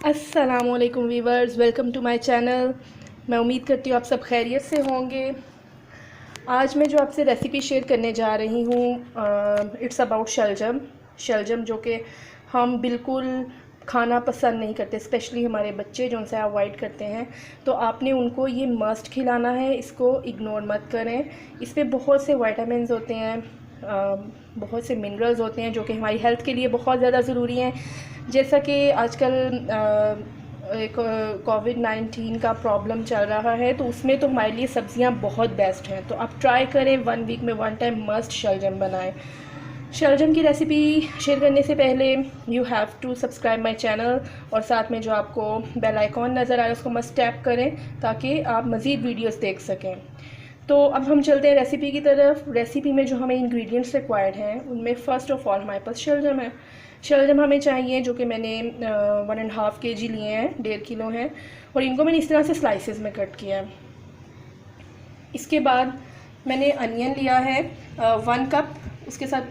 अस्सलामुअलैकुम viewers, welcome to my channel. मैं उम्मीद करती हूँ आप सब खैरियत से होंगे। आज मैं जो आपसे रेसिपी शेयर करने जा रही हूँ इट्स अबाउट शलजम। शलजम जो कि हम बिल्कुल खाना पसंद नहीं करते, स्पेशली हमारे बच्चे जो उनसे अवॉइड करते हैं। तो आपने उनको ये मस्ट खिलाना है, इसको इग्नोर मत करें। इसमें बहुत से विटामिन्स होते हैं, बहुत से मिनरल्स होते हैं जो कि हमारी हेल्थ के लिए बहुत ज़्यादा ज़रूरी हैं। जैसा कि आजकल एक कोविड-19 का प्रॉब्लम चल रहा है, तो उसमें तो हमारे लिए सब्ज़ियां बहुत बेस्ट हैं। तो आप ट्राई करें, 1 वीक में 1 टाइम मस्ट शलजम बनाएं। शलजम की रेसिपी शेयर करने से पहले you have to subscribe my channel, और साथ में जो आपको बेल आइकॉन नज़र आ रहा है उसको मस्ट टैप करें ताकि आप मज़ीद वीडियोस देख सकें। तो अब हम चलते हैं रेसिपी की तरफ। रेसिपी में जो हमें इंग्रेडिएंट्स रिक्वायर्ड हैं उनमें फ़र्स्ट ऑफ़ ऑल हमारे पास शलजम है। शलजम हमें चाहिए जो कि मैंने 1.5 kg लिए हैं, 1.5 किलो हैं, और इनको मैंने इस तरह से स्लाइसेस में कट किया है। इसके बाद मैंने अनियन लिया है 1 कप, उसके साथ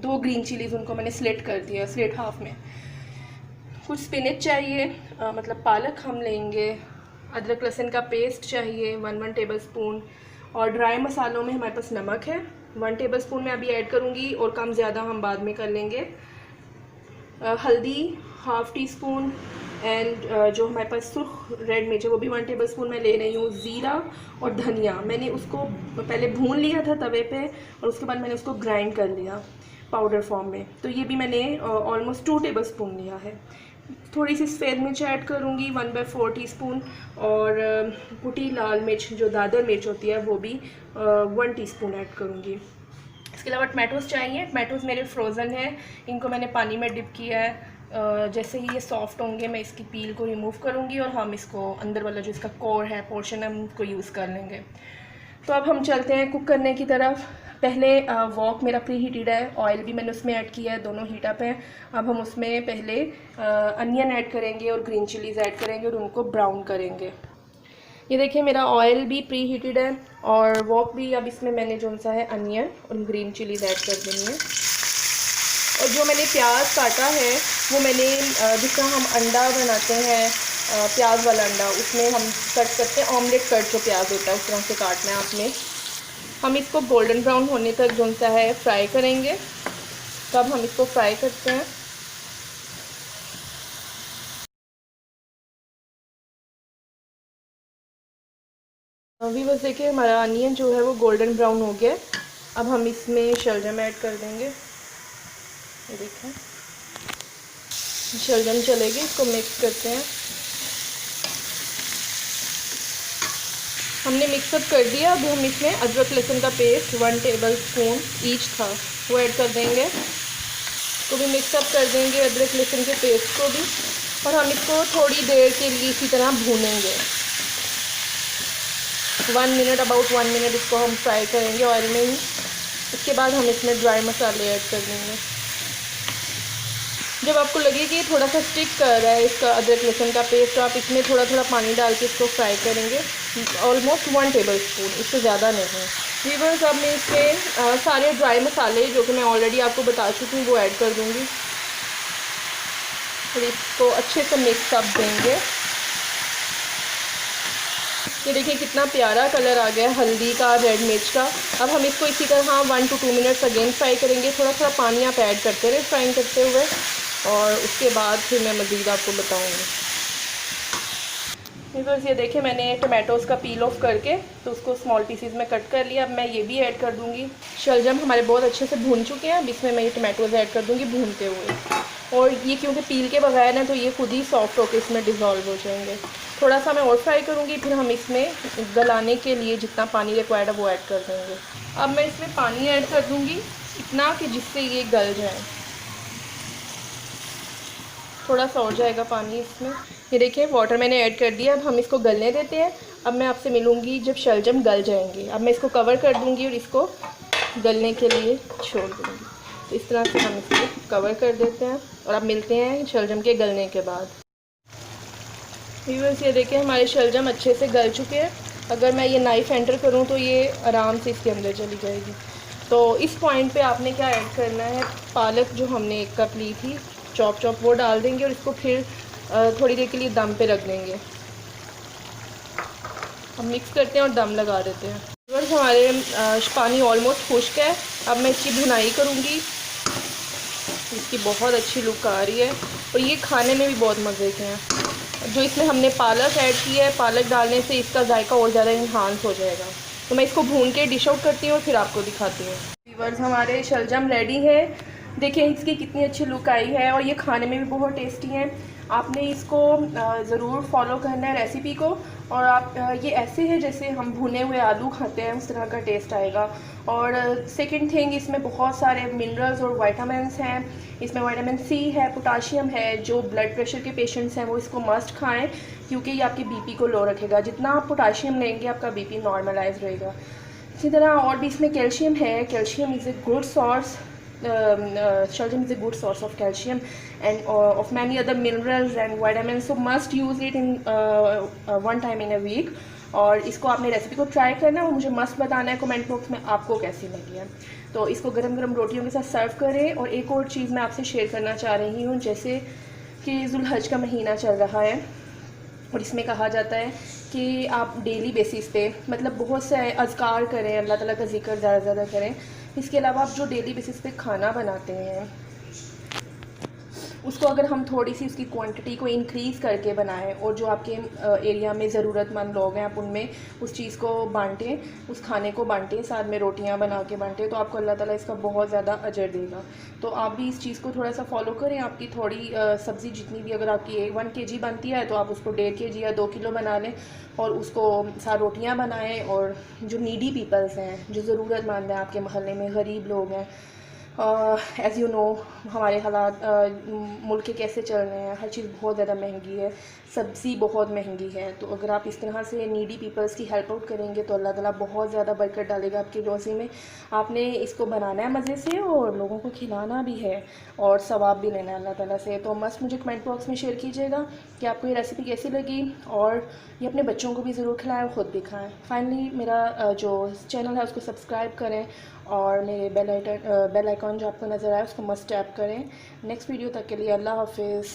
2 ग्रीन चिलीज़, उनको मैंने स्लिट कर दिया, स्लिट हाफ में। कुछ स्पिनच चाहिए, मतलब पालक हम लेंगे। अदरक लहसुन का पेस्ट चाहिए 1 टेबल स्पून। और ड्राई मसालों में हमारे पास नमक है 1 टेबल स्पून मैं अभी ऐड करूँगी, और कम ज़्यादा हम बाद में कर लेंगे। हल्दी हाफ़ टी स्पून, एंड जो हमारे पास सुर्ख रेड मिर्च है वो भी 1 टेबल स्पून मैं ले रही हूँ। ज़ीरा और धनिया मैंने उसको पहले भून लिया था तवे पे, और उसके बाद मैंने उसको ग्राइंड कर लिया पाउडर फॉर्म में। तो ये भी मैंने ऑलमोस्ट 2 टेबल स्पून लिया है। थोड़ी सी सफ़ेद मिर्च ऐड करूँगी 1/4 टीस्पून, और कुटी लाल मिर्च जो दादर मिर्च होती है वो भी 1 टीस्पून ऐड करूँगी। इसके अलावा टमाटोज़ चाहिए। टमाटोज़ मेरे फ्रोज़न हैं, इनको मैंने पानी में डिप किया है। जैसे ही ये सॉफ्ट होंगे मैं इसकी पील को रिमूव करूँगी, और हम इसको अंदर वाला जो इसका कोर है पोर्शन हम उसको यूज़ कर लेंगे। तो अब हम चलते हैं कुक करने की तरफ। पहले वॉक मेरा प्री हीटेड है, ऑयल भी मैंने उसमें ऐड किया है, दोनों हीट अप हैं। अब हम उसमें पहले अनियन ऐड करेंगे और ग्रीन चिलीज़ ऐड करेंगे और उनको ब्राउन करेंगे। ये देखिए मेरा ऑयल भी प्री हीटेड है, और वॉक भी। अब इसमें मैंने जो सा है अनियन और ग्रीन चिलीज़ ऐड कर देनी है। और जो मैंने प्याज काटा है वो मैंने जिस तरह हम अंडा बनाते हैं, प्याज वाला अंडा, उसमें हम कट करते हैं, ऑमलेट कट जो प्याज होता है उस तरह से काटना है आपने। हम इसको गोल्डन ब्राउन होने तक जो सा है फ्राई करेंगे। तब हम इसको फ्राई करते हैं। अभी बस देखिए हमारा अनियन जो है वो गोल्डन ब्राउन हो गया। अब हम इसमें शलजम ऐड कर देंगे। ये देखें शलजम चलेगी, इसको मिक्स करते हैं। हमने मिक्सअप कर दिया। अब हम इसमें अदरक लहसुन का पेस्ट 1 टेबल स्पून ईच था वो ऐड कर देंगे। इसको भी मिक्सअप कर देंगे, अदरक लहसुन के पेस्ट को भी, और हम इसको थोड़ी देर के लिए इसी तरह भूनेंगे। 1 मिनट, अबाउट 1 मिनट इसको हम फ्राई करेंगे ऑयल में ही। इसके बाद हम इसमें ड्राई मसाले ऐड कर देंगे। जब आपको लगे कि थोड़ा सा स्टिक कर रहा है इसका अदरक लहसुन का पेस्ट, तो आप इसमें थोड़ा थोड़ा पानी डाल के इसको फ्राई करेंगे, ऑलमोस्ट 1 टेबल स्पून, इससे ज़्यादा नहीं। वीवर्स, अब मैं इसमें सारे ड्राई मसाले जो कि मैं ऑलरेडी आपको बता चुकी हूँ वो ऐड कर दूँगी, और इसको अच्छे से मिक्स अप देंगे। ये देखिए कितना प्यारा कलर आ गया हल्दी का, रेड मिर्च का। अब हम इसको इसी तरह 1 to 2 मिनट्स अगेन फ्राई करेंगे। थोड़ा थोड़ा पानी आप ऐड करते रहे फ्राइंग करते हुए, और उसके बाद फिर मैं मज़ीद आपको बताऊंगी। बस ये देखिए मैंने टमाटोज़ का पील ऑफ करके तो उसको स्मॉल पीसेस में कट कर लिया। अब मैं ये भी ऐड कर दूंगी। शलजम हमारे बहुत अच्छे से भून चुके हैं, अब इसमें मैं ये टमाटोज़ ऐड कर दूंगी भूनते हुए। और ये क्योंकि पील के बगैर ना, तो ये खुद ही सॉफ्ट होकर इसमें डिज़ोल्व हो जाएंगे। थोड़ा सा मैं और फ्राई करूँगी, फिर हम इसमें गलाने के लिए जितना पानी रिक्वायर्ड है वो ऐड कर देंगे। अब मैं इसमें पानी ऐड कर दूँगी इतना कि जिससे ये गल जाए। थोड़ा सा और जाएगा पानी इसमें। ये देखिए वाटर मैंने ऐड कर दिया। अब हम इसको गलने देते हैं। अब मैं आपसे मिलूँगी जब शलजम गल जाएंगे। अब मैं इसको कवर कर दूँगी और इसको गलने के लिए छोड़ दूँगी। तो इस तरह से हम इसको कवर कर देते हैं, और अब मिलते हैं शलजम के गलने के बाद। व्यूअर्स, ये देखिए हमारे शलजम अच्छे से गल चुके हैं। अगर मैं ये नाइफ़ एंटर करूँ तो ये आराम से इसके अंदर चली जाएगी। तो इस पॉइंट पे आपने क्या ऐड करना है, पालक जो हमने 1 कप ली थी चॉप वो डाल देंगे, और इसको फिर थोड़ी देर के लिए दम पे रख देंगे। हम मिक्स करते हैं और दम लगा देते हैं। व्यूअर्स हमारे पानी ऑलमोस्ट खुश्क है। अब मैं इसकी भुनाई करूँगी। इसकी बहुत अच्छी लुक आ रही है और ये खाने में भी बहुत मज़े के हैं। जो इसमें हमने पालक ऐड की है, पालक डालने से इसका जायका और ज़्यादा इन्हांस हो जाएगा। तो मैं इसको भून के डिश आउट करती हूँ और फिर आपको दिखाती हूँ। व्यूअर्स हमारे शलजम रेडी है। देखिए इसकी कितनी अच्छी लुक आई है और ये खाने में भी बहुत टेस्टी है। आपने इसको ज़रूर फॉलो करना है रेसिपी को। और आप ये ऐसे है जैसे हम भुने हुए आलू खाते हैं उस तरह का टेस्ट आएगा। और सेकंड थिंग, इसमें बहुत सारे मिनरल्स और विटामिन्स हैं। इसमें विटामिन सी है, पोटाशियम है। जो ब्लड प्रेशर के पेशेंट्स हैं वो इसको मस्ट खाएं क्योंकि ये आपके बीपी को लो रखेगा। जितना आप पोटाशियम लेंगे आपका बीपी नॉर्मलाइज रहेगा। इसी तरह और भी इसमें कैल्शियम है। Calcium is a good source. शलजम is a good source of calcium and of many other minerals and vitamins, so must use it in one time in a week। और इसको आपने रेसिपी को ट्राई करना है और मुझे मस्त बताना है कमेंट बॉक्स में आपको कैसी लगी है। तो इसको गरम गरम रोटियों के साथ सर्व करें। और एक और चीज़ मैं आपसे शेयर करना चाह रही हूँ, जैसे कि जुल्हज का महीना चल रहा है और इसमें कहा जाता है कि आप डेली बेसिस पे मतलब बहुत से अज़कार करें, अल्लाह ताला का जिक्र ज़्यादा से ज़्यादा करें। इसके अलावा आप जो डेली बेसिस पे खाना बनाते हैं उसको अगर हम थोड़ी सी उसकी क्वांटिटी को इंक्रीज़ करके बनाएं और जो आपके एरिया में ज़रूरतमंद लोग हैं आप उनमें उस चीज़ को बांटें, उस खाने को बांटें, साथ में रोटियां बना के बांटें, तो आपको अल्लाह ताला इसका बहुत ज़्यादा अजर देगा। तो आप भी इस चीज़ को थोड़ा सा फॉलो करें। आपकी थोड़ी सब्ज़ी जितनी भी अगर आपकी 1 kg बनती है तो आप उसको 1.5 kg या 2 किलो बना लें और उसको साथ रोटियाँ बनाएँ। और जो नीडी पीपल्स हैं, जो ज़रूरतमंद हैं आपके मोहल्ले में, गरीब लोग हैं, एज़ यू नो हमारे हालात मुल्क के कैसे चल रहे हैं, हर चीज़ बहुत ज़्यादा महंगी है, सब्ज़ी बहुत महंगी है। तो अगर आप इस तरह से नीडी पीपल्स की हेल्प आउट करेंगे तो अल्लाह ताला बहुत ज़्यादा बरकत डालेगा आपकी रोज़ी में। आपने इसको बनाना है मज़े से और लोगों को खिलाना भी है और सवाब भी लेना है अल्लाह ताला से। तो मस्त मुझे कमेंट बॉक्स में शेयर कीजिएगा कि आपको ये रेसिपी कैसी लगी और ये अपने बच्चों को भी ज़रूर खिलाएं और ख़ुद भी खाएँ। फाइनली मेरा जो चैनल है उसको सब्सक्राइब करें और मेरे बेल आइकन जो आपको नज़र आए उसको मस्ट टैप करें। नेक्स्ट वीडियो तक के लिए अल्लाह हाफिज़।